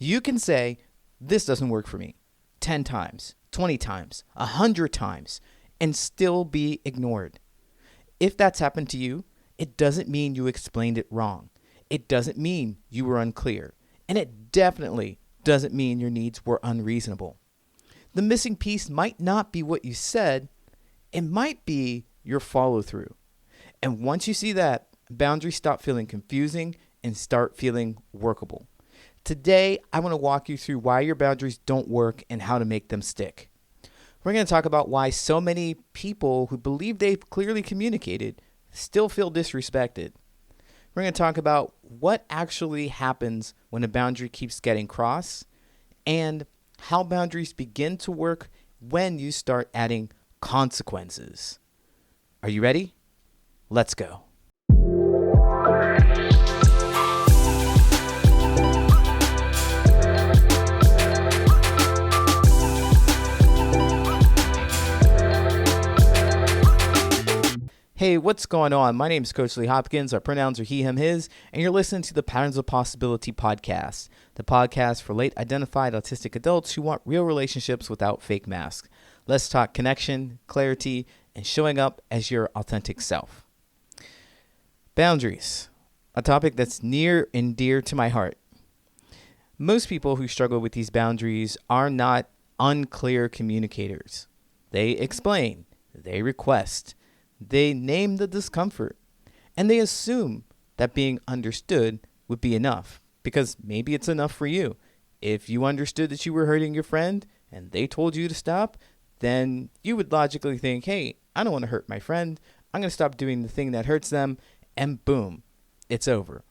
You can say, this doesn't work for me 10 times, 20 times, 100 times, and still be ignored. If that's happened to you, it doesn't mean you explained it wrong. It doesn't mean you were unclear. And it definitely doesn't mean your needs were unreasonable. The missing piece might not be what you said. It might be your follow through. And once you see that, boundaries stop feeling confusing and start feeling workable. Today, I want to walk you through why your boundaries don't work and how to make them stick. We're going to talk about why so many people who believe they've clearly communicated still feel disrespected. We're going to talk about what actually happens when a boundary keeps getting crossed and how boundaries begin to work when you start adding consequences. Are you ready? Let's go. Hey, what's going on? My name is Coach Lee Hopkins. Our pronouns are he, him, his, and you're listening to the Patterns of Possibility podcast, the podcast for late identified autistic adults who want real relationships without fake masks. Let's talk connection, clarity, and showing up as your authentic self. Boundaries, a topic that's near and dear to my heart. Most people who struggle with these boundaries are not unclear communicators. They explain, they request, they name the discomfort, and they assume that being understood would be enough because maybe it's enough for you. If you understood that you were hurting your friend and they told you to stop, then you would logically think, hey, I don't want to hurt my friend. I'm going to stop doing the thing that hurts them, and boom, it's over.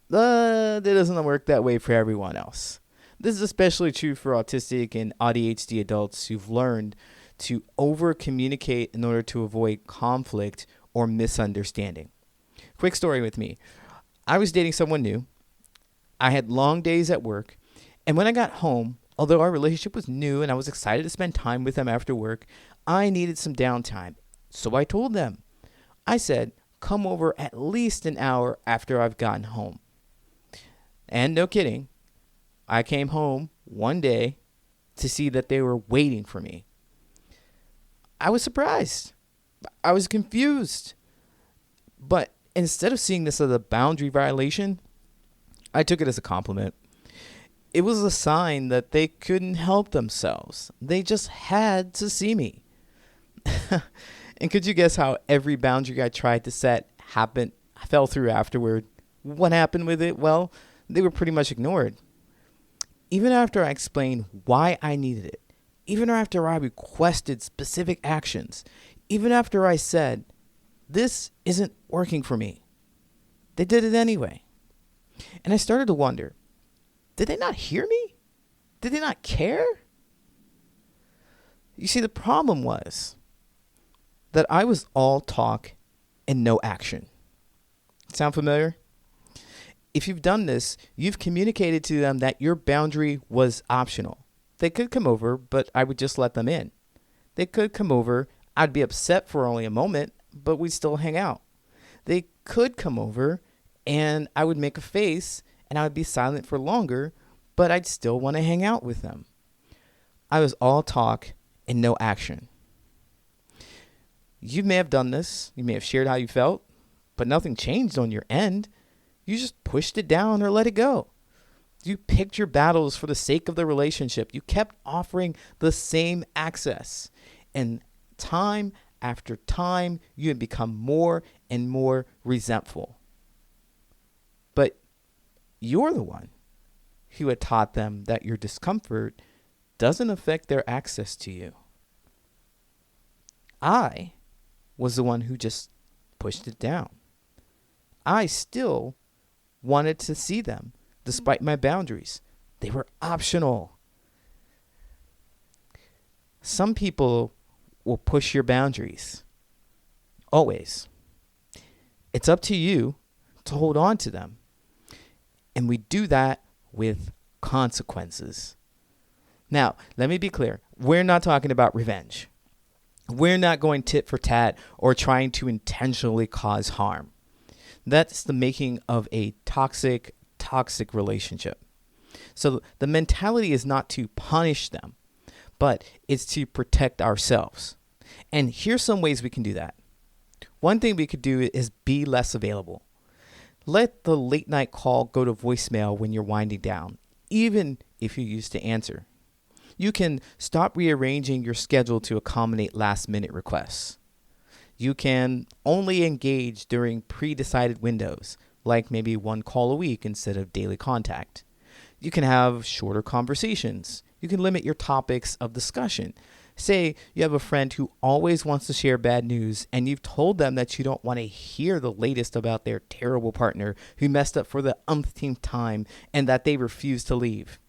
But it doesn't work that way for everyone else. This is especially true for autistic and ADHD adults who've learned to over-communicate in order to avoid conflict or misunderstanding. Quick story with me. I was dating someone new. I had long days at work. And when I got home, although our relationship was new and I was excited to spend time with them after work, I needed some downtime. So I told them. I said, come over at least an hour after I've gotten home. And no kidding, I came home one day to see that they were waiting for me. I was surprised. I was confused. But instead of seeing this as a boundary violation, I took it as a compliment. It was a sign that they couldn't help themselves. They just had to see me. And could you guess how every boundary I tried to set fell through afterward? What happened with it? Well, they were pretty much ignored. Even after I explained why I needed it, even after I requested specific actions, even after I said, this isn't working for me, they did it anyway. And I started to wonder, did they not hear me? Did they not care? You see, the problem was that I was all talk and no action. Sound familiar? If you've done this, you've communicated to them that your boundary was optional. They could come over, but I would just let them in. They could come over. I'd be upset for only a moment, but we'd still hang out. They could come over, and I would make a face, and I would be silent for longer, but I'd still want to hang out with them. I was all talk and no action. You may have done this. You may have shared how you felt, but nothing changed on your end. You just pushed it down or let it go. You picked your battles for the sake of the relationship. You kept offering the same access. And time after time, you had become more and more resentful. But you're the one who had taught them that your discomfort doesn't affect their access to you. I was the one who just pushed it down. I still wanted to see them. Despite my boundaries, they were optional. Some people will push your boundaries. Always. It's up to you to hold on to them. And we do that with consequences. Now, let me be clear. We're not talking about revenge. We're not going tit for tat or trying to intentionally cause harm. That's the making of a toxic relationship. So the mentality is not to punish them, but it's to protect ourselves. And here's some ways we can do that. One thing we could do is be less available. Let the late night call go to voicemail when you're winding down, even if you used to answer. You can stop rearranging your schedule to accommodate last minute requests. You can only engage during pre-decided windows, like maybe one call a week instead of daily contact. You can have shorter conversations. You can limit your topics of discussion. Say you have a friend who always wants to share bad news and you've told them that you don't want to hear the latest about their terrible partner who messed up for the umpteenth time and that they refuse to leave.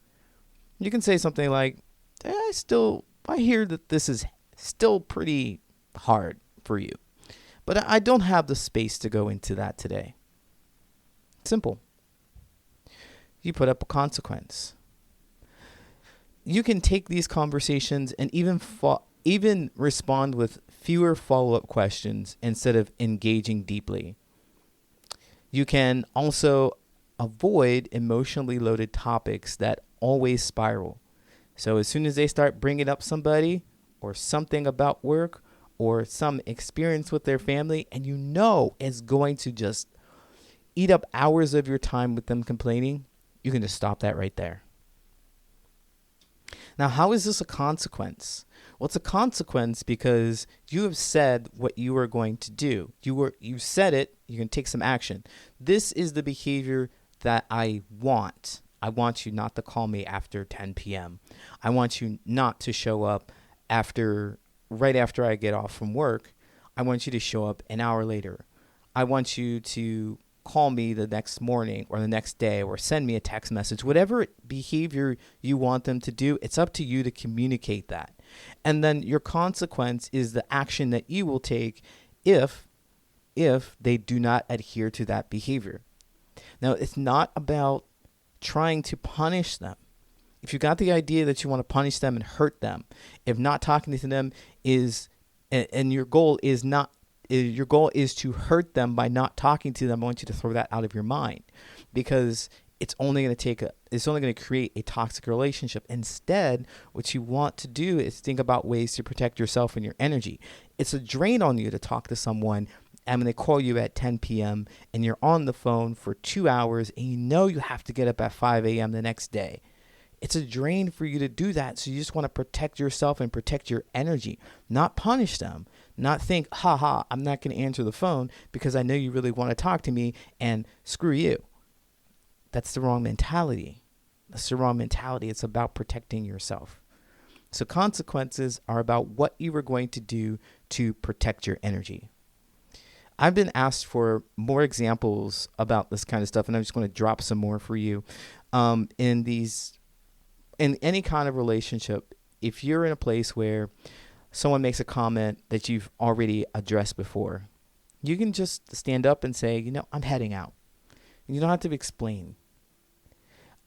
You can say something like, I hear that this is still pretty hard for you, but I don't have the space to go into that today. Simple. You put up a consequence. You can take these conversations and even respond with fewer follow-up questions instead of engaging deeply. You can also avoid emotionally loaded topics that always spiral. So as soon as they start bringing up somebody or something about work or some experience with their family, and you know it's going to just eat up hours of your time with them complaining, you can just stop that right there. Now, how is this a consequence? Well, it's a consequence because you have said what you are going to do. You said it, you can take some action. This is the behavior that I want. I want you not to call me after 10 p.m. I want you not to show up right after I get off from work. I want you to show up an hour later. I want you to call me the next morning or the next day or send me a text message. Whatever behavior you want them to do, it's up to you to communicate that. And then your consequence is the action that you will take if they do not adhere to that behavior. Now, it's not about trying to punish them. If you got the idea that you want to punish them and hurt them, if not talking to them and your goal is to hurt them by not talking to them, I want you to throw that out of your mind, because it's only going to create a toxic relationship. Instead, what you want to do is think about ways to protect yourself and your energy. It's a drain on you to talk to someone and when they call you at 10 p.m. and you're on the phone for 2 hours and you know you have to get up at 5 a.m. the next day. It's a drain for you to do that. So you just want to protect yourself and protect your energy, not punish them, not think, I'm not going to answer the phone because I know you really want to talk to me and screw you. That's the wrong mentality. It's about protecting yourself. So consequences are about what you are going to do to protect your energy. I've been asked for more examples about this kind of stuff, and I'm just going to drop some more for you. In any kind of relationship, if you're in a place where someone makes a comment that you've already addressed before, you can just stand up and say, I'm heading out. And you don't have to explain.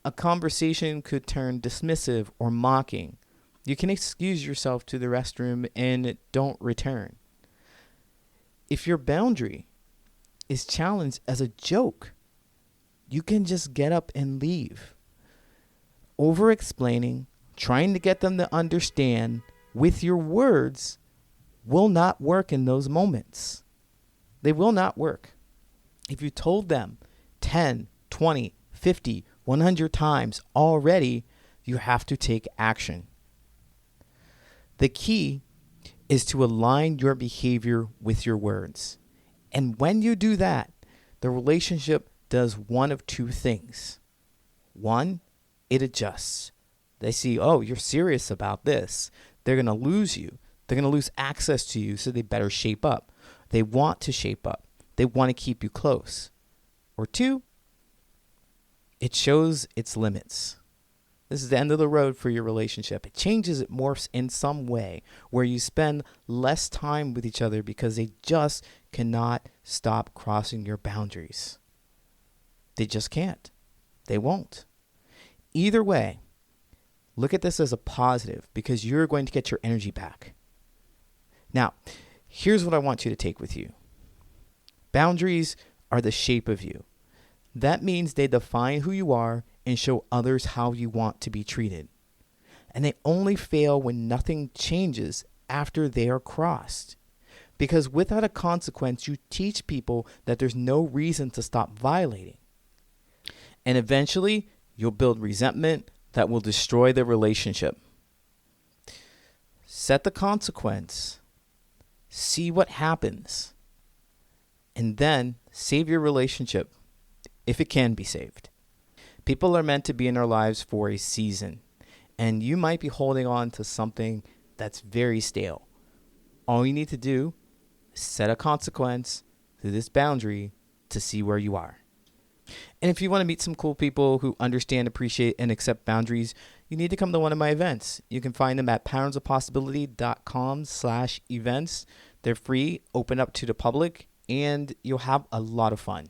A conversation could turn dismissive or mocking. You can excuse yourself to the restroom and don't return. If your boundary is challenged as a joke, you can just get up and leave. Over-explaining, trying to get them to understand with your words will not work in those moments. They will not work. If you told them 10, 20, 50, 100 times already, you have to take action. The key is to align your behavior with your words. And when you do that, the relationship does one of two things. One, it adjusts. They see, you're serious about this. They're going to lose you. They're going to lose access to you, so they better shape up. They want to shape up. They want to keep you close. Or two, it shows its limits. This is the end of the road for your relationship. It changes, it morphs in some way where you spend less time with each other because they just cannot stop crossing your boundaries. They just can't. They won't. Either way, look at this as a positive because you're going to get your energy back. Now, here's what I want you to take with you. Boundaries are the shape of you. That means they define who you are and show others how you want to be treated. And they only fail when nothing changes after they are crossed. Because without a consequence, you teach people that there's no reason to stop violating. And eventually, you'll build resentment that will destroy the relationship. Set the consequence. See what happens. And then save your relationship, if it can be saved. People are meant to be in our lives for a season. And you might be holding on to something that's very stale. All you need to do is set a consequence through this boundary to see where you are. And if you want to meet some cool people who understand, appreciate, and accept boundaries, you need to come to one of my events. You can find them at patternsofpossibility.com/events. They're free, open up to the public, and you'll have a lot of fun.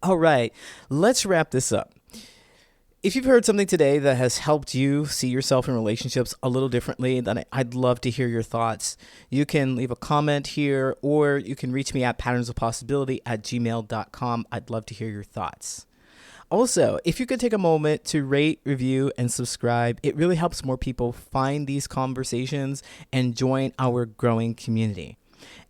All right, let's wrap this up. If you've heard something today that has helped you see yourself in relationships a little differently, then I'd love to hear your thoughts. You can leave a comment here, or you can reach me at patternsofpossibility@gmail.com. I'd love to hear your thoughts. Also, if you could take a moment to rate, review, and subscribe, it really helps more people find these conversations and join our growing community.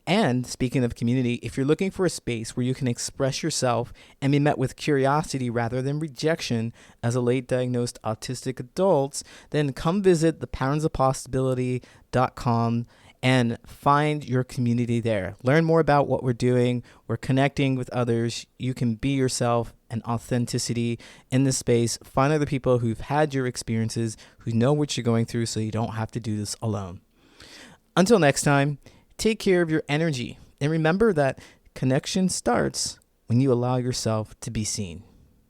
And speaking of community, if you're looking for a space where you can express yourself and be met with curiosity rather than rejection as a late diagnosed autistic adult, then come visit thepatternsofpossibility.com and find your community there. Learn more about what we're doing. We're connecting with others. You can be yourself and authenticity in this space. Find other people who've had your experiences, who know what you're going through, so you don't have to do this alone. Until next time, take care of your energy, and remember that connection starts when you allow yourself to be seen.